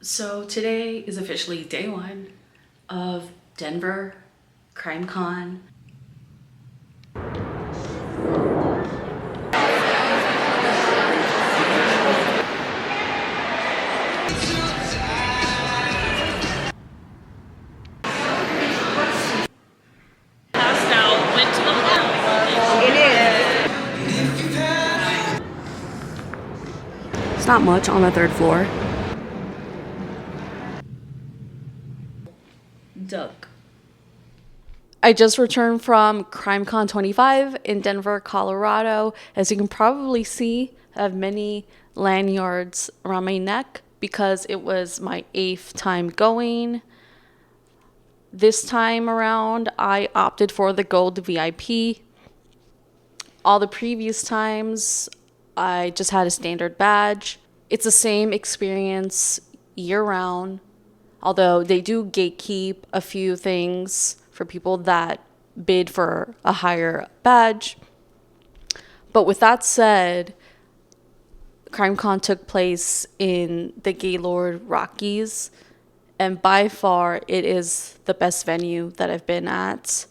So today is officially day one of Denver CrimeCon. Passed out, went to the mall. It's not much on the third floor. Duck. I just returned from CrimeCon 25 in Denver, Colorado. As you can probably see, I have many lanyards around my neck because it was my 8th time going. This time around, I opted for the Gold VIP. All the previous times, I just had a standard badge. It's the same experience year round, although they do gatekeep a few things for people that bid for a higher badge. But with that said, CrimeCon took place in the Gaylord Rockies, and by far it is the best venue that I've been at.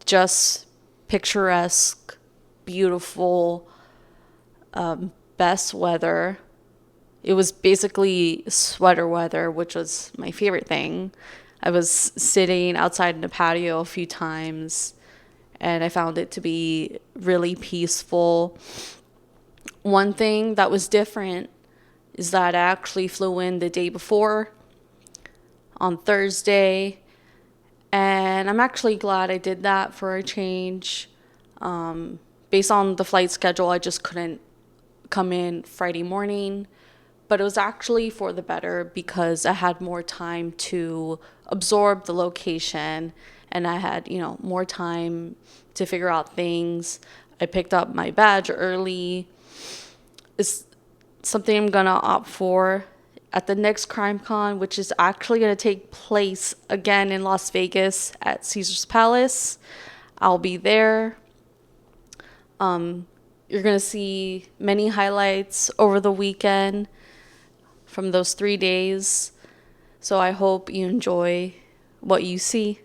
Just picturesque, beautiful, best weather. It was basically sweater weather, which was my favorite thing. I was sitting outside in the patio a few times, and I found it to be really peaceful. One thing that was different is that I actually flew in the day before on Thursday, and I'm actually glad I did that for a change. Based on the flight schedule, I just couldn't come in Friday morning, but it was actually for the better because I had more time to absorb the location, and I had, more time to figure out things. I picked up my badge early. It's something I'm gonna opt for at the next CrimeCon, which is actually gonna take place again in Las Vegas at Caesar's Palace. I'll be there. You're gonna see many highlights over the weekend from those 3 days. So I hope you enjoy what you see.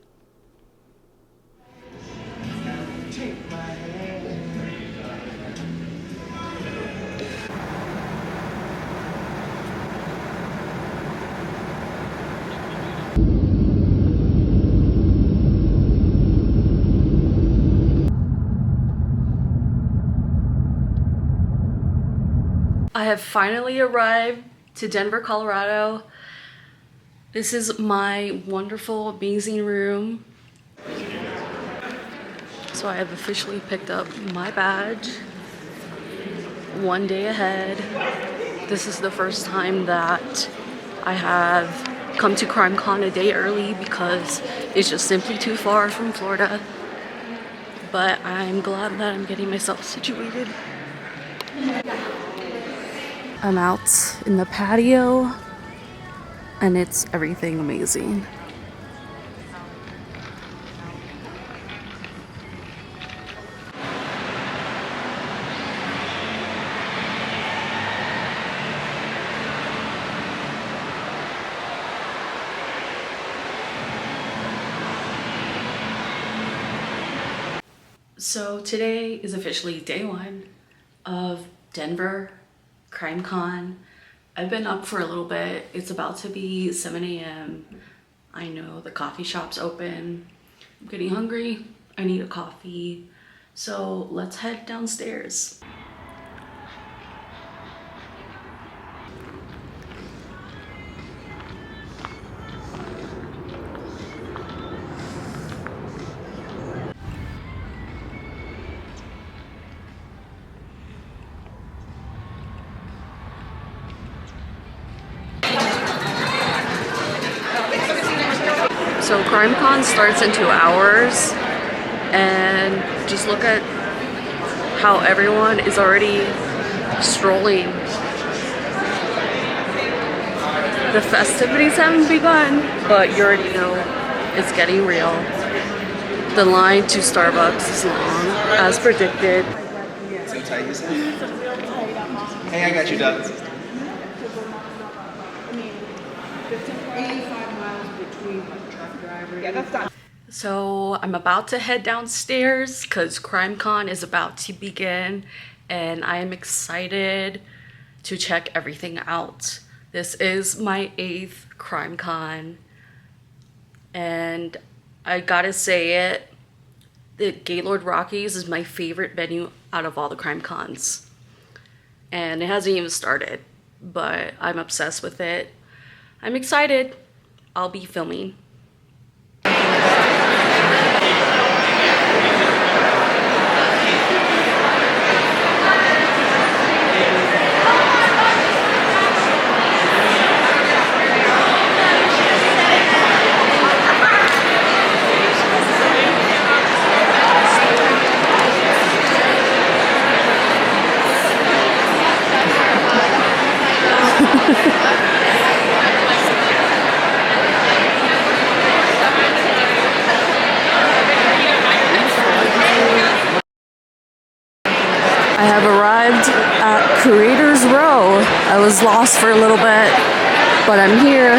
I have finally arrived to Denver, Colorado. This is my wonderful, amazing room. So I have officially picked up my badge 1 day ahead. This is the first time that I have come to CrimeCon a day early because it's just simply too far from Florida. But I'm glad that I'm getting myself situated. I'm out in the patio, and it's everything amazing. So today is officially day one of Denver CrimeCon. I've been up for a little bit. It's about to be 7 a.m. I know the coffee shop's open. I'm getting hungry. I need a coffee. So let's head downstairs. So CrimeCon starts in 2 hours, and just look at how everyone is already strolling. The festivities haven't begun, but you already know it's getting real. The line to Starbucks is long, as predicted. Hey, I got you, Doug. 85 miles between like truck drivers. Yeah, that's not. So I'm about to head downstairs because CrimeCon is about to begin, and I am excited to check everything out. This is my 8th CrimeCon, and I gotta say it, the Gaylord Rockies is my favorite venue out of all the CrimeCons. And it hasn't even started, but I'm obsessed with it. I'm excited. I'll be filming. I have arrived at Creators Row. I was lost for a little bit, but I'm here.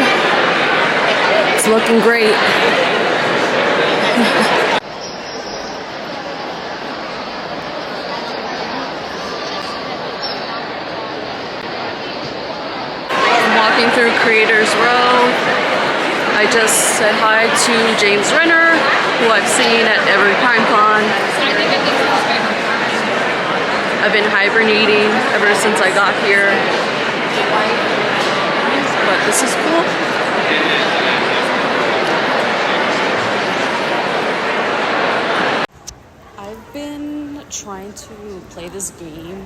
It's looking great. I'm walking through Creators Row. I just said hi to James Renner, who I've seen at every CrimeCon. I've been hibernating ever since I got here, but this is cool. I've been trying to play this game,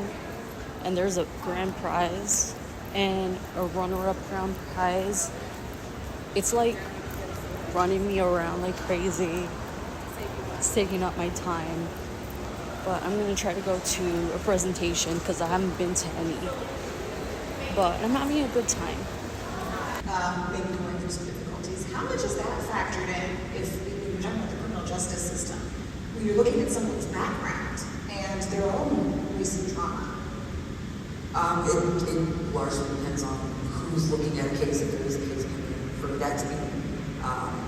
and there's a grand prize and a runner-up grand prize. It's like running me around like crazy. It's taking up my time. But I'm going to try to go to a presentation because I haven't been to any. But I'm having a good time. Maybe going through some difficulties. How much is that factored in if you're talking about the criminal justice system? When you're looking at someone's background and their own recent trauma? It largely depends on who's looking at a case, if there is a case pending, for that to be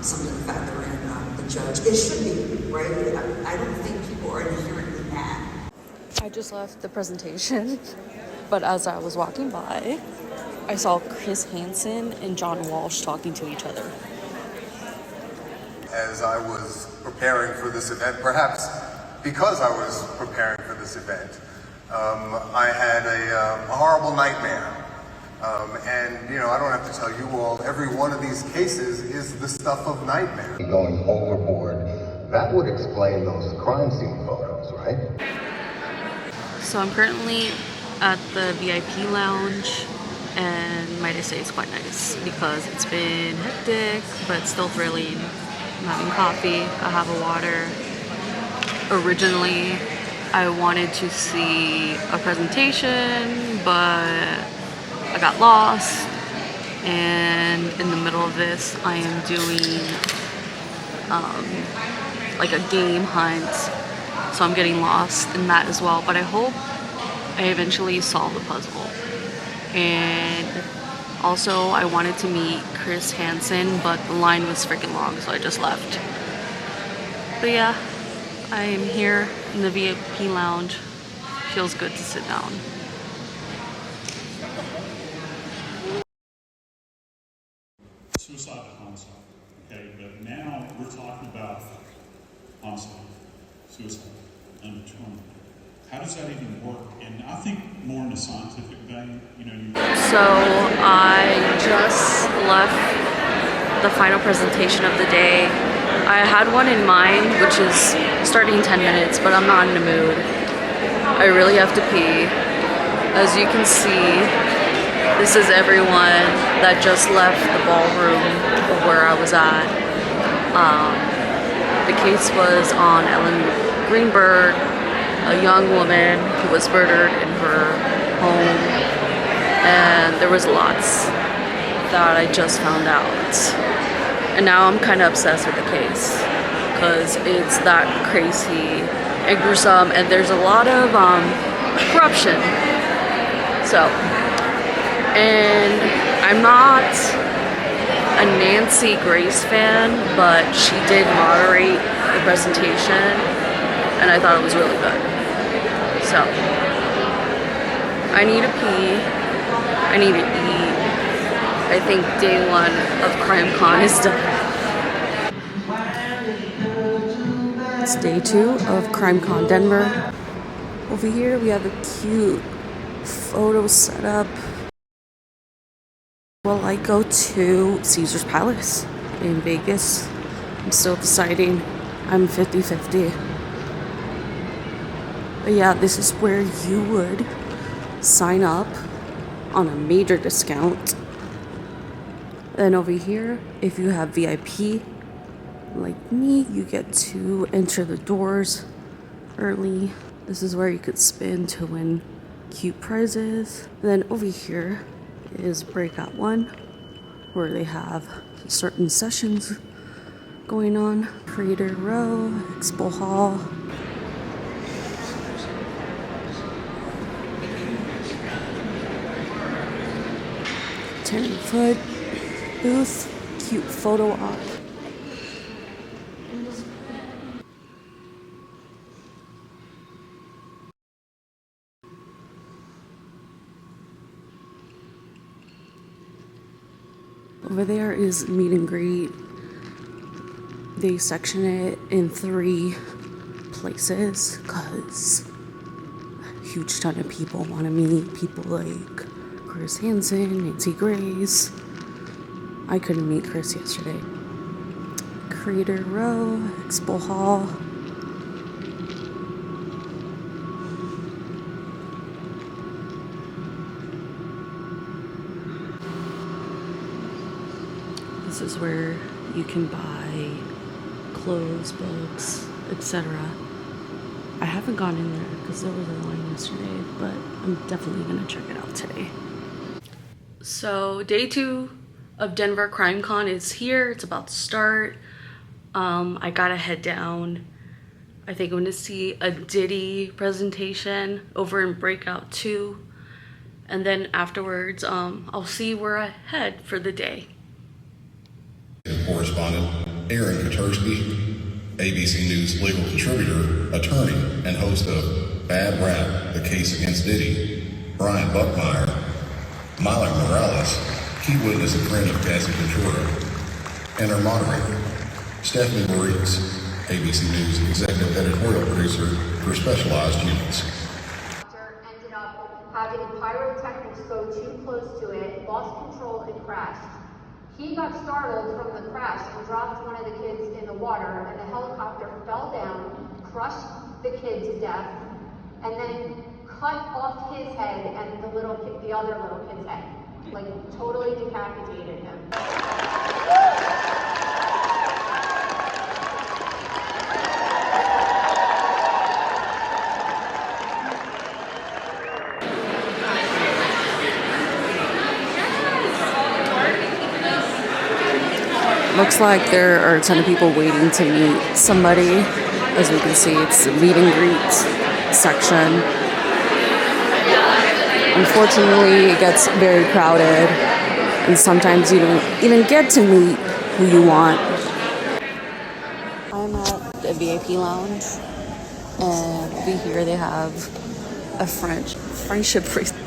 something to factor in. The judge, it should be, right? I don't think people are inherently bad. I just left the presentation, but as I was walking by, I saw Chris Hansen and John Walsh talking to each other. As I was preparing for this event, perhaps because I was preparing for this event, I had a horrible nightmare. And, you know, I don't have to tell you all, every one of these cases is the stuff of nightmare. Going overboard, that would explain those crime scene photos, right? So I'm currently at the VIP lounge, and might I say it's quite nice because it's been hectic, but still thrilling. I'm having coffee, I have a water. Originally, I wanted to see a presentation, but I got lost, and in the middle of this, I am doing like a game hunt, so I'm getting lost in that as well, but I hope I eventually solve the puzzle. And also, I wanted to meet Chris Hansen, but the line was freaking long, so I just left. But yeah, I am here in the VIP lounge. Feels good to sit down. Suicide to homicide, okay? But now we're talking about homicide, suicide, undetermined. How does that even work? And I think more in a scientific vein, you know. So I just left the final presentation of the day. I had one in mind, which is starting in 10 minutes, but I'm not in the mood. I really have to pee. As you can see, this is everyone that just left the ballroom of where I was at. The case was on Ellen Greenberg, a young woman who was murdered in her home, and there was lots that I just found out. And now I'm kind of obsessed with the case because it's that crazy and gruesome, and there's a lot of corruption. So, and I'm not a Nancy Grace fan, but she did moderate the presentation, and I thought it was really good. So, I need to pee. I need to eat. I think day 1 of CrimeCon is done. It's day 2 of CrimeCon Denver. Over here we have a cute photo setup while I go to Caesar's Palace in Vegas. I'm still deciding. I'm 50-50. But yeah, this is where you would sign up on a major discount. Then over here, if you have VIP like me, you get to enter the doors early. This is where you could spin to win cute prizes. Then over here is breakout 1, where they have certain sessions going on. Creator Row, Expo Hall. Foot booth, cute photo op. Over there is meet and greet. They section it in 3 places because a huge ton of people want to meet people like Chris Hansen, Nancy Grace. I couldn't meet Chris yesterday. Creator Row, Expo Hall. This is where you can buy clothes, books, etc. I haven't gone in there because there was a line yesterday, but I'm definitely gonna check it out today. So day 2 of Denver CrimeCon is here. It's about to start. I gotta head down. I think I'm gonna see a Diddy presentation over in breakout 2. And then afterwards, I'll see where I head for the day. Correspondent Aaron Katersky, ABC News legal contributor, attorney, and host of Bad Rap, The Case Against Diddy, Brian Buckmeyer, Malik Morales, key witness and friend of Cassie Ventura, and our moderator, Stephanie Maurice, ABC News executive editorial producer for specialized units. Ended up having pyrotechnics go too close to it, lost control, and crashed. He got startled from the crash and dropped one of the kids in the water, and the helicopter fell down, crushed the kid to death, and then cut off his head and the other little kid's head. Like, totally decapitated him. Looks like there are a ton of people waiting to meet somebody. As we can see, it's the meet and greet section. Unfortunately, it gets very crowded, and sometimes you don't even get to meet who you want. I'm at the VIP lounge, and over here they have a friendship bracelet.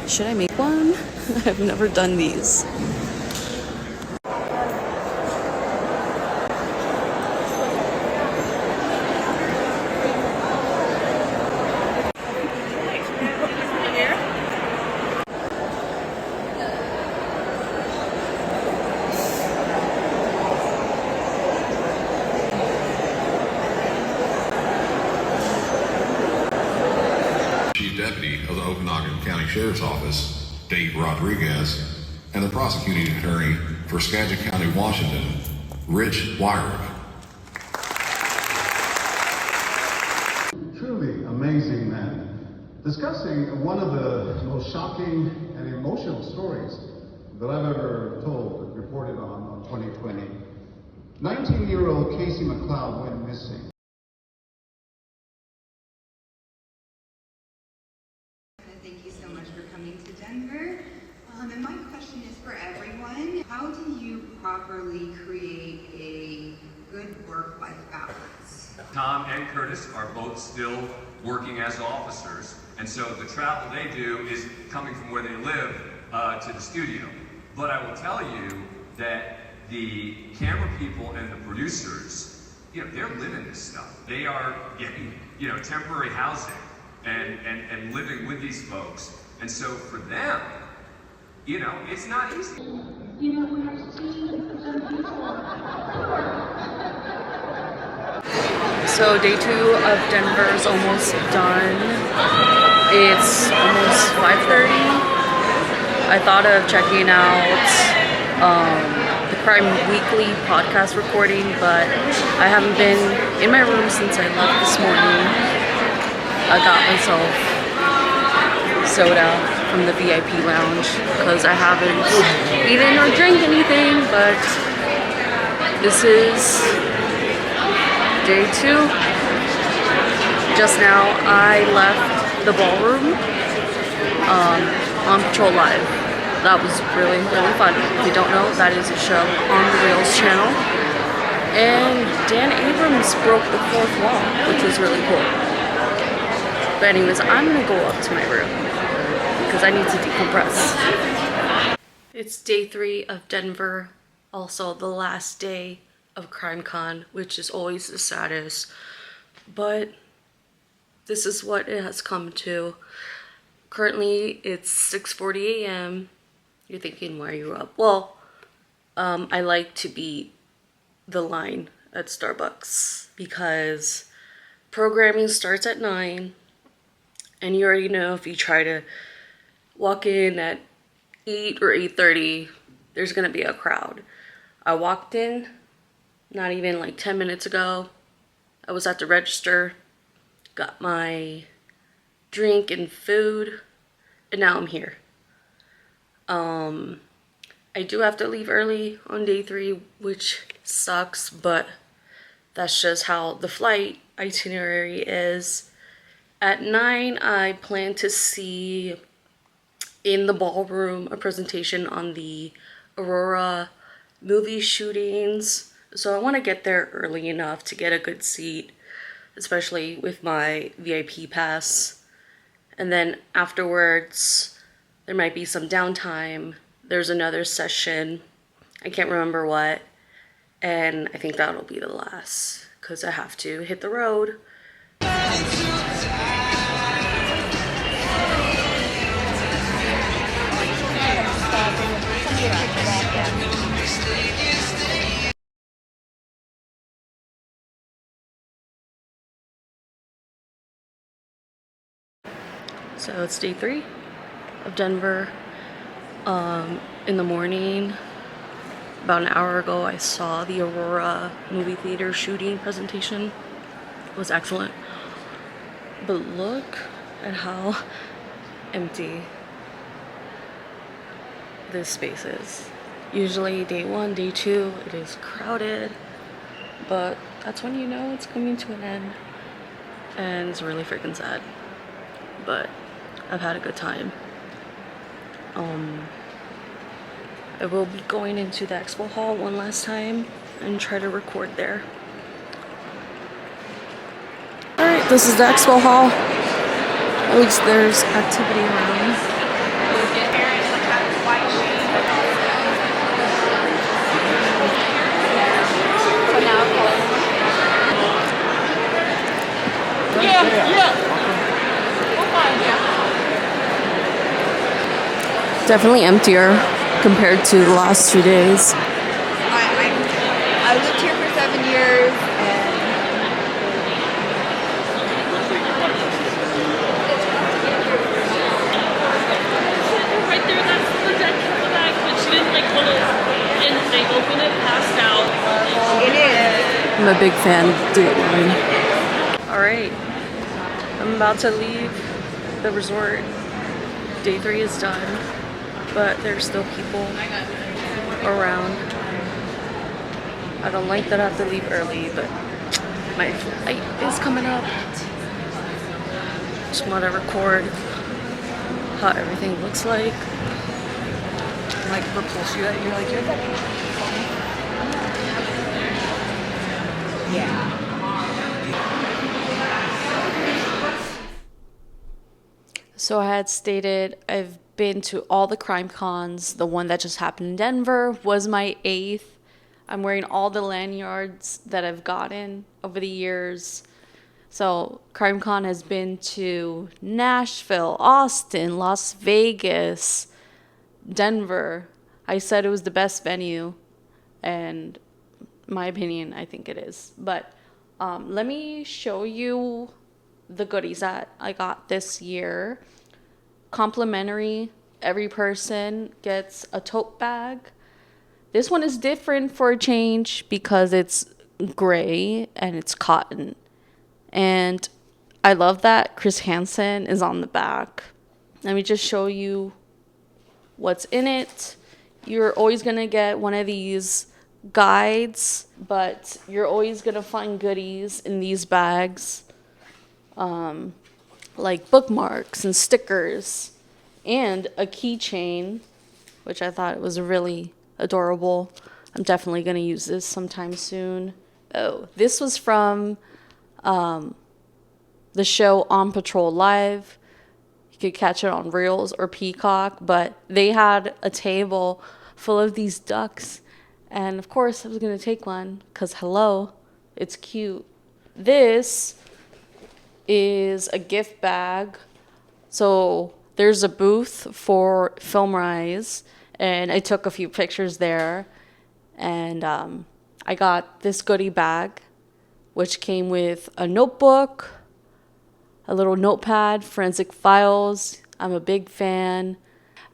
Should I make one? I've never done these. Deputy of the Okanagan County Sheriff's Office, Dave Rodriguez, and the prosecuting attorney for Skagit County, Washington, Rich Wyrick. Truly amazing man. Discussing one of the most shocking and emotional stories that I've ever told, reported on 2020. 19-year-old Casey McLeod went missing. Thank you so much for coming to Denver. And my question is for really create a good work-life balance. Tom and Curtis are both still working as officers, and so the travel they do is coming from where they live to the studio. But I will tell you that the camera people and the producers, they're living this stuff. They are getting, temporary housing and living with these folks. And so for them, it's not easy. So day 2 of Denver is almost done. It's almost 5:30. I thought of checking out the Crime Weekly podcast recording, but I haven't been in my room since I left this morning. I got myself soda from the VIP lounge because I haven't eaten or drank anything, but this is day 2. Just now I left the ballroom on Patrol Live. That was really, really fun. If you don't know, that is a show on the Reels channel. And Dan Abrams broke the 4th wall, which was really cool. But anyways, I'm gonna go up to my room because I need to decompress. It's day 3 of Denver, also the last day of CrimeCon, which is always the saddest. But this is what it has come to. Currently, it's 6:40 a.m. You're thinking, why are you up? Well, I like to beat the line at Starbucks because programming starts at 9, and you already know if you try to walk in at 8 or 8:30, there's gonna be a crowd. I walked in not even like 10 minutes ago. I was at the register, got my drink and food, and now I'm here. I do have to leave early on day 3, which sucks, but that's just how the flight itinerary is. At 9, I plan to see in the ballroom a presentation on the Aurora movie shootings. So I want to get there early enough to get a good seat, especially with my VIP pass. And then afterwards, there might be some downtime. There's another session. I can't remember what. And I think that'll be the last because I have to hit the road. So it's day 3 of Denver. In the morning, about an hour ago, I saw the Aurora movie theater shooting presentation. It was excellent. But look at how empty this space is. Usually day 1, day 2, it is crowded, but that's when you know it's coming to an end. And it's really freaking sad. But I've had a good time. I will be going into the expo hall one last time and try to record there. Alright, this is the expo hall. At least there's activity around. Definitely emptier compared to the last 2 days. I lived here for 7 years and Right there, that's the deck in the back, but she didn't like pull it and they open it, passed out. it is. I'm a big fan of Dateline. Alright, I'm about to leave the resort. Day 3 is done, but there's still people around. I don't like that I have to leave early, but my flight is coming up. Just want to record how everything looks like. Like repulse you, you're like, you're that. So I had stated I've been to all the crime cons. The one that just happened in Denver was my 8th. I'm wearing all the lanyards that I've gotten over the years. So CrimeCon has been to Nashville, Austin, Las Vegas, Denver. I said it was the best venue, and my opinion, I think it is. But let me show you the goodies that I got this year. Complimentary. Every person gets a tote bag. This one is different for a change because it's gray and it's cotton. And I love that Chris Hansen is on the back. Let me just show you what's in it. You're always going to get one of these guides, but you're always going to find goodies in these bags, like bookmarks and stickers and a keychain, which I thought was really adorable. I'm definitely going to use this sometime soon. Oh, this was from the show On Patrol Live. You could catch it on Reels or Peacock, but they had a table full of these ducks. And of course, I was going to take one because, hello, it's cute. This is a gift bag. So there's a booth for Film Rise, and I took a few pictures there. And I got this goodie bag, which came with a notebook, a little notepad, forensic files. I'm a big fan.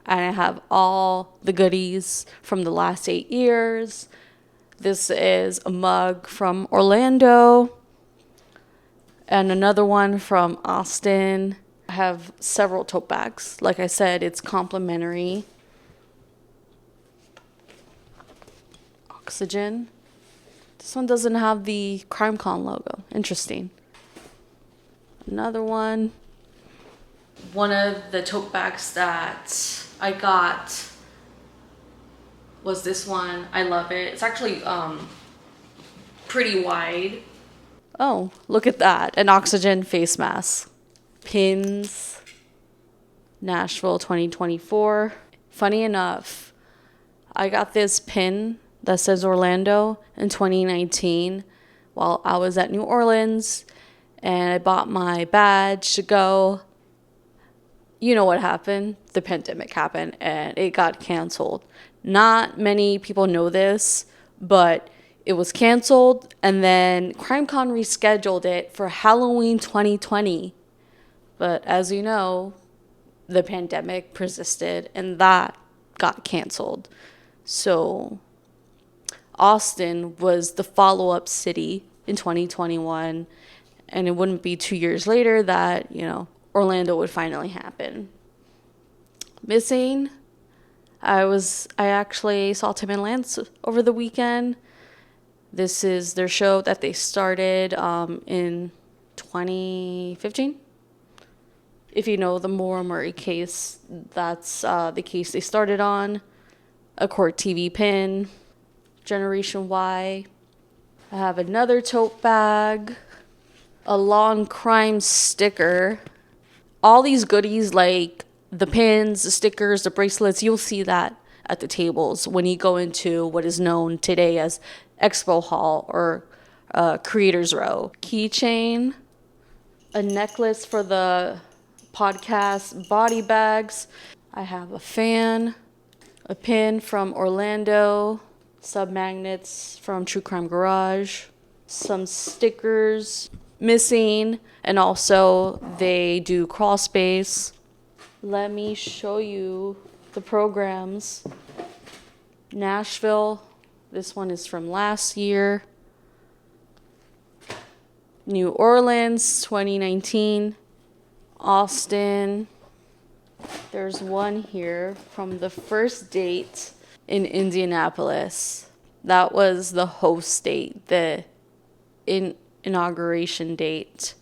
And I have all the goodies from the last 8 years. This is a mug from Orlando and another one from Austin. I have several tote bags. Like I said, it's complimentary. Oxygen. This one doesn't have the CrimeCon logo. Interesting. Another one. One of the tote bags that I got was this one. I love it. It's actually pretty wide. Oh, look at that. An oxygen face mask. Pins. Nashville 2024. Funny enough, I got this pin that says Orlando in 2019 while I was at New Orleans, and I bought my badge to go. You know what happened? The pandemic happened and it got canceled. Not many people know this, but it was canceled, and then CrimeCon rescheduled it for Halloween 2020. But as you know, the pandemic persisted and that got canceled. So Austin was the follow-up city in 2021, and it wouldn't be 2 years later that, Orlando would finally happen. Missing. I actually saw Tim and Lance over the weekend. This is their show that they started in 2015. If you know the Maura Murray case, that's the case they started on. A court TV pin. Generation Y. I have another tote bag. A Long Crime sticker. All these goodies like the pins, the stickers, the bracelets, you'll see that at the tables when you go into what is known today as Expo Hall or Creators Row. Keychain, a necklace for the podcast, body bags. I have a fan, a pin from Orlando, sub-magnets from True Crime Garage, some stickers. Missing, and also they do crawl space. Let me show you the programs. Nashville, this one is from last year. New Orleans 2019. Austin, there's one here from the first date in Indianapolis. That was the host date, the inauguration date.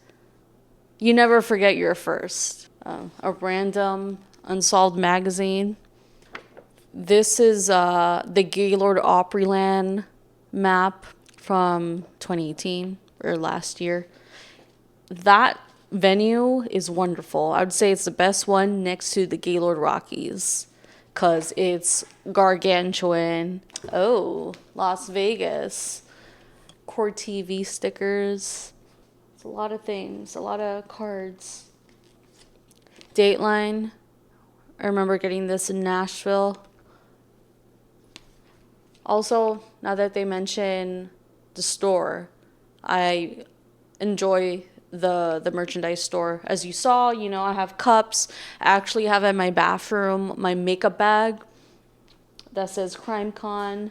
You never forget your first. A random unsolved magazine. This is the Gaylord Opryland map from 2018 or last year. That venue is wonderful. I would say it's the best one next to the Gaylord Rockies because it's gargantuan. Oh, Las Vegas. Core TV stickers. It's a lot of things, a lot of cards. Dateline. I remember getting this in Nashville. Also, now that they mention the store, I enjoy the merchandise store. As you saw, you know, I have cups. I actually have in my bathroom my makeup bag that says CrimeCon.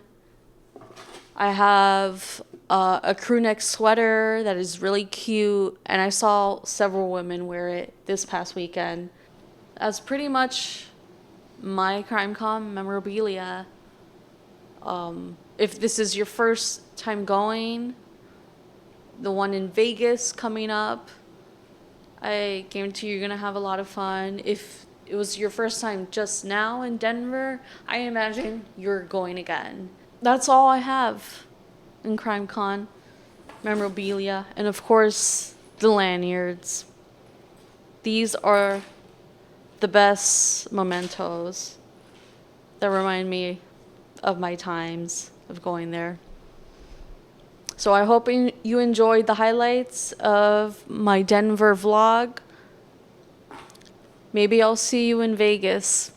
I have a crew neck sweater that is really cute, and I saw several women wear it this past weekend. That's pretty much my CrimeCon memorabilia. If this is your first time going, the one in Vegas coming up, I guarantee you're going to have a lot of fun. If it was your first time just now in Denver, I imagine you're going again. That's all I have in CrimeCon memorabilia. And of course, the lanyards. These are the best mementos that remind me of my times of going there. So I hope you enjoyed the highlights of my Denver vlog. Maybe I'll see you in Vegas.